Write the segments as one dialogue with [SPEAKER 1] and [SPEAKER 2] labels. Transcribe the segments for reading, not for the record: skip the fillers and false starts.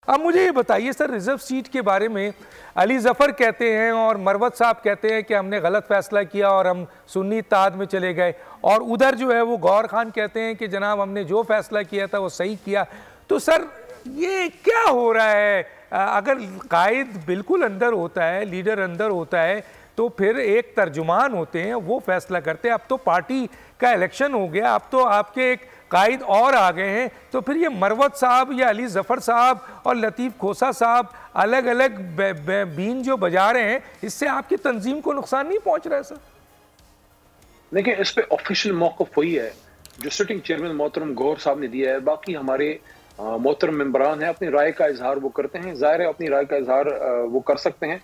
[SPEAKER 1] अब मुझे ये बताइए सर, रिजर्व सीट के बारे में अली जफ़र कहते हैं और मरवत साहब कहते हैं कि हमने गलत फैसला किया और हम सुन्नी इत्तेहाद में चले गए, और उधर जो है वो गौर खान कहते हैं कि जनाब हमने जो फैसला किया था वो सही किया। तो सर ये क्या हो रहा है? अगर कायद बिल्कुल अंदर होता है, लीडर अंदर होता है, तो फिर एक तर्जुमान होते हैं, वो फैसला करते हैं। अब तो पार्टी का इलेक्शन हो गया, अब तो आपके एक कायद और आ गए हैं, तो फिर ये मरवत साहब या अली जफ़र साहब और लतीफ़ खोसा साहब अलग अलग बीन जो बजा रहे हैं, इससे आपकी तंजीम को नुकसान नहीं पहुंच रहा है सर?
[SPEAKER 2] देखिए, इस पे ऑफिशियल मौक़िफ़ वही है जो सिटिंग चेयरमैन मोहतरम गौहर साहब ने दिया है। बाकी हमारे मोहतरम मेंबरान हैं, अपनी राय का इजहार वो करते हैं, ज़ाहिर है अपनी राय का इजहार वो कर सकते हैं।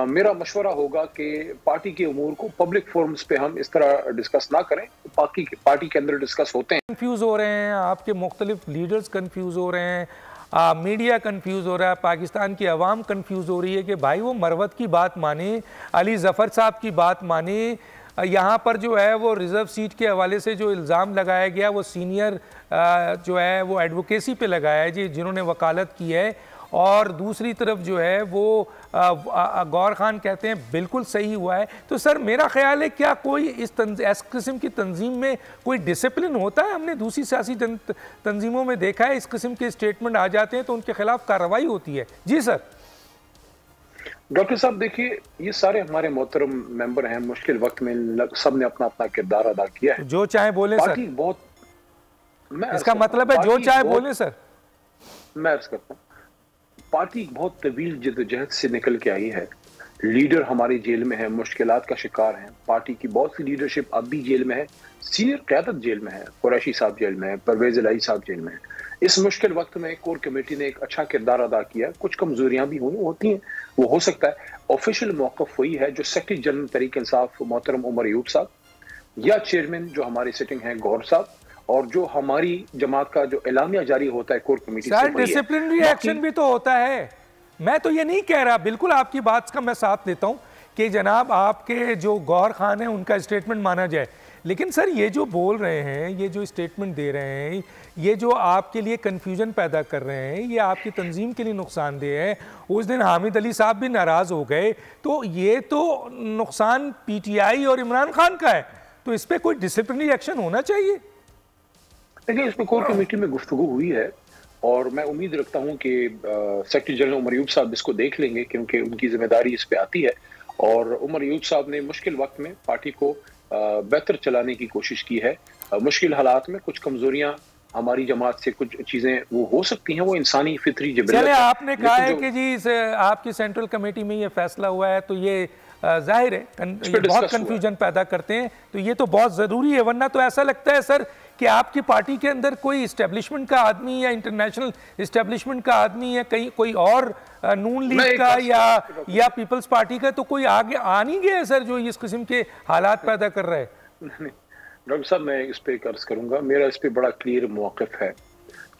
[SPEAKER 2] मेरा मशवरा होगा कि पार्टी के उमूर को पब्लिक फोरम्स पे हम इस तरह डिस्कस ना करें। पार्टी के अंदर डिस्कस होते हैं।
[SPEAKER 1] कंफ्यूज हो रहे हैं, आपके मुख्तलिफ लीडर्स कंफ्यूज हो रहे हैं, मीडिया कंफ्यूज हो रहा है, पाकिस्तान की आवाम कंफ्यूज हो रही है कि भाई वो मरवत की बात माने, अली जफ़र साहब की बात माने। यहाँ पर जो है वो रिज़र्व सीट के हवाले से जो इल्ज़ाम लगाया गया वो सीनियर जो है वो एडवोकेसी पे लगाया है जी, जिन्होंने वकालत की है, और दूसरी तरफ जो है वो गौर खान कहते हैं बिल्कुल सही हुआ है। तो सर मेरा ख्याल है क्या कोई इस किस्म की तंजीम में कोई डिसिप्लिन होता है? हमने दूसरी सियासी तंजीमों में देखा है, इस किस्म के स्टेटमेंट आ जाते हैं तो उनके खिलाफ कार्रवाई होती है। जी सर।
[SPEAKER 2] डॉक्टर साहब देखिए, ये सारे हमारे मोहतरम मेंबर हैं, मुश्किल वक्त में सब ने अपना अपना किरदार अदा किया है।
[SPEAKER 1] जो चाहे बोले सर,
[SPEAKER 2] बहुत
[SPEAKER 1] इसका मतलब है जो चाहे बोले सर।
[SPEAKER 2] मैं अर्ज करता हूँ, पार्टी बहुत तवील जद्दोजहद से निकल के आई है। लीडर हमारी जेल में है, मुश्किलात का शिकार हैं। पार्टी की बहुत सी लीडरशिप अब भी जेल में है, सीनियर क़यादत जेल में है, कुरैशी साहब जेल में है, परवेज इलाही साहब जेल में है। इस मुश्किल वक्त में कोर कमेटी ने एक अच्छा किरदार अदा किया। कुछ कमजोरियां भी होती हैं, वो हो सकता है। ऑफिशियल मौक़िफ़ वही है जो सेक्रेटरी जनरल तहरीक इंसाफ मोहतरम उमर अयूब साहब, या चेयरमैन जो हमारी सिटिंग है गौहर साहब, और जो हमारी जमात का जो एलामिया जारी होता है कोर कमेटी से,
[SPEAKER 1] डिसिप्लिनरी एक्शन भी तो होता है। मैं तो ये नहीं कह रहा, बिल्कुल आपकी बात का मैं साथ देता हूँ कि जनाब आपके जो गौहर खान है उनका स्टेटमेंट माना जाए, लेकिन सर ये जो बोल रहे हैं, ये जो स्टेटमेंट दे रहे हैं, ये जो आपके लिए कन्फ्यूजन पैदा कर रहे हैं, ये आपकी तंजीम के लिए नुकसानदेह है। उस दिन हामिद अली साहब भी नाराज़ हो गए, तो ये तो नुकसान पीटीआई और इमरान खान का है, तो इस पर कोई डिसिप्लिनरी एक्शन होना चाहिए।
[SPEAKER 2] देखिए, इस पर कोर कमेटी में गुफ्तगू हुई है और मैं उम्मीद रखता हूं कि सेक्रेटरी जनरल उमर अयूब साहब इसको देख लेंगे, क्योंकि उनकी जिम्मेदारी इस पे आती है। और उमर अयूब साहब ने मुश्किल वक्त में पार्टी को बेहतर चलाने की कोशिश की है। मुश्किल हालात में कुछ कमजोरियां हमारी जमात से, कुछ चीजें वो हो सकती हैं, वो इंसानी फितरी जिबिलत है।
[SPEAKER 1] आपने कहा है कि जी आपकी सेंट्रल कमेटी में ये फैसला हुआ है, तो ये जाहिर है ये बहुत कंफ्यूजन पैदा करते हैं, तो ये तो बहुत ज़रूरी है। वरना तो ऐसा लगता है सर कि आपकी पार्टी के अंदर कोई इस्टेब्लिशमेंट का आदमी या इंटरनेशनल इस्टेब्लिशमेंट का आदमी या कहीं कोई और नून लीग का या पीपल्स पार्टी का तो कोई आगे आ नहीं गया है सर, जो इस किस्म के हालात पैदा कर रहा है।
[SPEAKER 2] डॉक्टर साहब, मैं इस पे अर्ज करूंगा, मेरा इस पे बड़ा क्लियर मौक़िफ़ है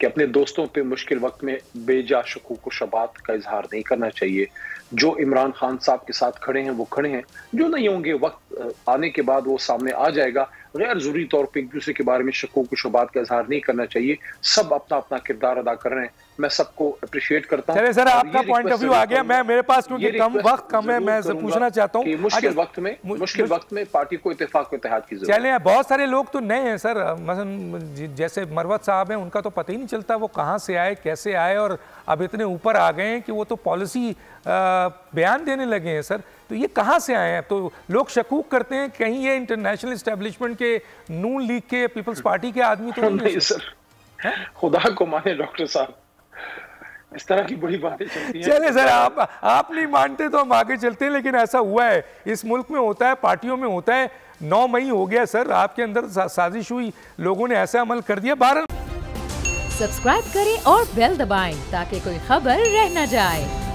[SPEAKER 2] कि अपने दोस्तों पे मुश्किल वक्त में बेजा शकूक व शबात का इजहार नहीं करना चाहिए। जो इमरान खान साहब के साथ खड़े हैं वो खड़े हैं, जो नहीं होंगे वक्त आने के बाद वो सामने आ जाएगा। गैर जरूरी तौर पे एक दूसरे के बारे में शकूक व शबात का इजहार नहीं करना चाहिए। सब अपना अपना किरदार अदा कर रहे हैं, मैं सबको अप्रिशिएट करता हूँ।
[SPEAKER 1] चलिए सर, आपका पॉइंट ऑफ व्यू आ गया। मैं मेरे पास क्योंकि वक्त कम है, मैं पूछना चाहता हूँ
[SPEAKER 2] मुश्किल वक्त में पार्टी को इत्तेफाक व इत्तेहाद की जरूरत है।
[SPEAKER 1] चलिए, बहुत सारे लोग तो नए हैं सर, मसलन जैसे मरवत साहब हैं, उनका तो पता ही नहीं चलता वो कहाँ से आए, कैसे आए, और अब इतने ऊपर आ गए हैं कि वो तो पॉलिसी बयान देने लगे हैं सर। तो ये कहाँ से आए हैं? तो लोग शकूक करते हैं कहीं ये इंटरनेशनल इस्टेब्लिशमेंट के, नून लीग के, पीपल्स पार्टी के आदमी तो नहीं है
[SPEAKER 2] सर। खुदा को माने डॉक्टर साहब, इस तरह की बड़ी बातें चलती हैं।
[SPEAKER 1] चलिए सर, आप नहीं मानते तो हम आगे चलते हैं, लेकिन ऐसा हुआ है, इस मुल्क में होता है, पार्टियों में होता है। 9 मई हो गया सर, आपके अंदर साजिश हुई, लोगों ने ऐसा अमल कर दिया। 12
[SPEAKER 3] सब्सक्राइब करें और बेल दबाएं ताकि कोई खबर रह न जाए।